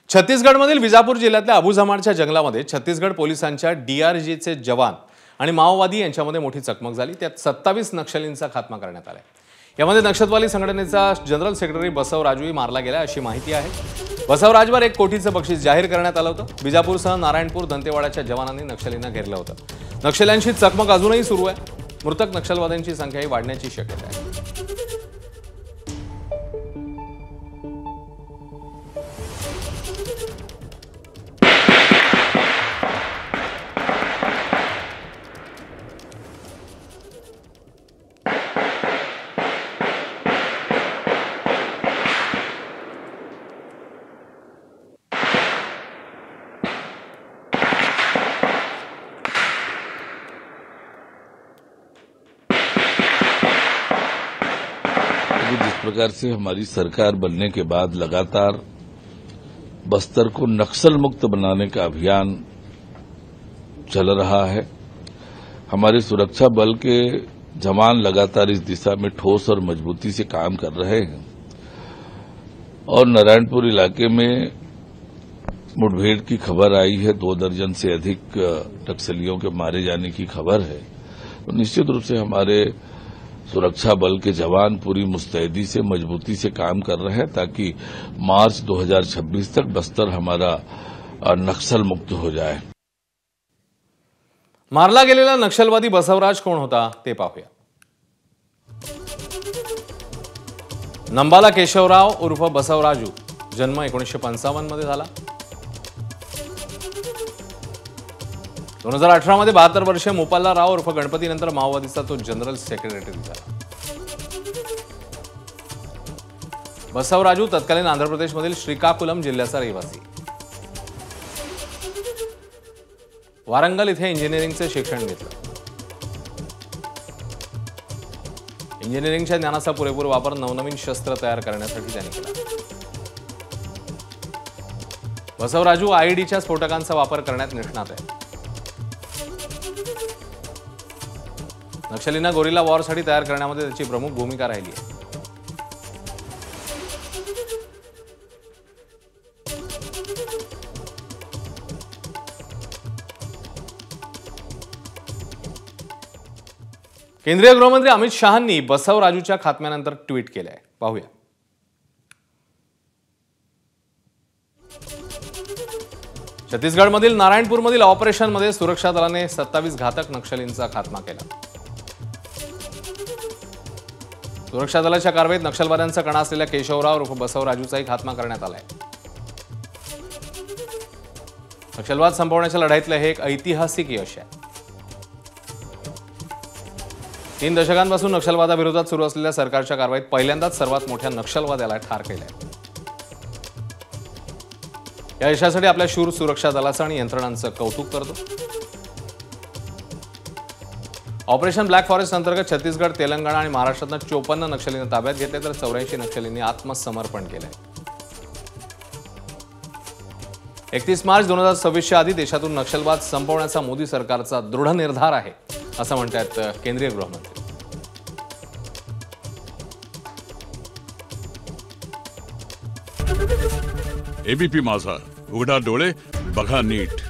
छत्तीसगडमधील विजापूर जिल्ह्यातल्या अबुझमाडच्या जंगलामध्ये छत्तीसगड पोलिसांच्या डीआरजीचे जवान आणि माओवादी यांच्यामध्ये मोठी चकमक झाली। त्यात 27 नक्षलींचा खात्मा करण्यात आला। यामध्ये नक्षलवादी संघटनेचा जनरल सेक्रेटरी बसवराजूही मारला गेला अशी माहिती आहे। बसवराजवर 1 कोटीचं बक्षीस जाहीर करण्यात आलं होतं। विजापूरसह नारायणपूर दंतेवाडाच्या जवानांनी नक्षलींना घेरलं होतं। नक्षल्यांशी चकमक अजूनही सुरू आहे। मृतक नक्षलवाद्यांची संख्याही वाढण्याची शक्यता आहे। जिस प्रकार से हमारी सरकार बनने के बाद लगातार बस्तर को नक्सल मुक्त बनाने का अभियान चल रहा है, हमारे सुरक्षा बल के जवान लगातार इस दिशा में ठोस और मजबूती से काम कर रहे हैं और नारायणपुर इलाके में मुठभेड़ की खबर आई है। 2 दर्जन से अधिक नक्सलियों के मारे जाने की खबर है। तो निश्चित रूप से हमारे सुरक्षा बल के जवान पूरी मुस्तैदी से मजबूती से काम कर रहे हैं ताकि मार्च 2026 तक बस्तर हमारा नक्सल मुक्त हो जाए। मारला गेलेला नक्षलवादी बसवराज कोण होता ते पाहूया। नंबाला केशवराव उर्फ बसवराजू, जन्म 1955 मध्ये झाला। 2018 मध्ये 72 वर्षीय मोपाल्ला राव उर्फ गणपती नंतर माओवादीचा तो जनरल सेक्रेटरी झाला। बसवराजू तत्कालीन आंध्र प्रदेशमधील श्रीकाकुलम जिल्ह्याचा रहिवासी। वारंगल इथे इंजिनिअरिंगचे शिक्षण घेतलं। इंजिनिअरिंगच्या ज्ञानाचा पुरेपूर वापर नवनवीन शस्त्र तयार करण्यासाठी त्यांनी केला। बसवराजू आयईडीच्या स्फोटकांचा वापर करण्यात निष्णात आहे। नक्षलींना गोरिल्ला वॉरसाठी तयार करण्यामध्ये त्याची प्रमुख भूमिका राहिली आहे। केंद्रीय गृहमंत्री अमित शहांनी बसवराजूच्या खात्म्यानंतर ट्विट केलंय, पाहूया। छत्तीसगडमधील नारायणपूरमधील ऑपरेशनमध्ये सुरक्षा दलाने 27 घातक नक्षलींचा खात्मा केला। सुरक्षा दलाच्या कारवाईत नक्षलवाद्यांचा कणा असलेल्या केशवराव उर्फ बसवराजूचाही खात्मा करण्यात आलाय। नक्षलवाद संपवण्याच्या लढाईतलं हे एक ऐतिहासिक यश आहे। 3 दशकांपासून नक्षलवादाविरोधात सुरू असलेल्या सरकारच्या कारवाईत पहिल्यांदाच सर्वात मोठ्या नक्षलवाद्याला ठार केलंय। या यशासाठी आपल्या शूर सुरक्षा दलाचं आणि यंत्रणांचं कौतुक करतो। ऑपरेशन ब्लॅक फॉरेस्ट अंतर्गत छत्तीसगड, तेलंगणा आणि महाराष्ट्रातून 54 नक्षलींना ताब्यात घेतले तर 84 नक्षलींनी आत्मसमर्पण केलंय। 31 मार्च 2026च्या आधी देशातून नक्षलवाद संपवण्याचा मोदी सरकारचा दृढ निर्धार आहे, असं म्हणतात केंद्रीय गृहमंत्री। एबीपी माझा, उघडा डोळे बघा नीट।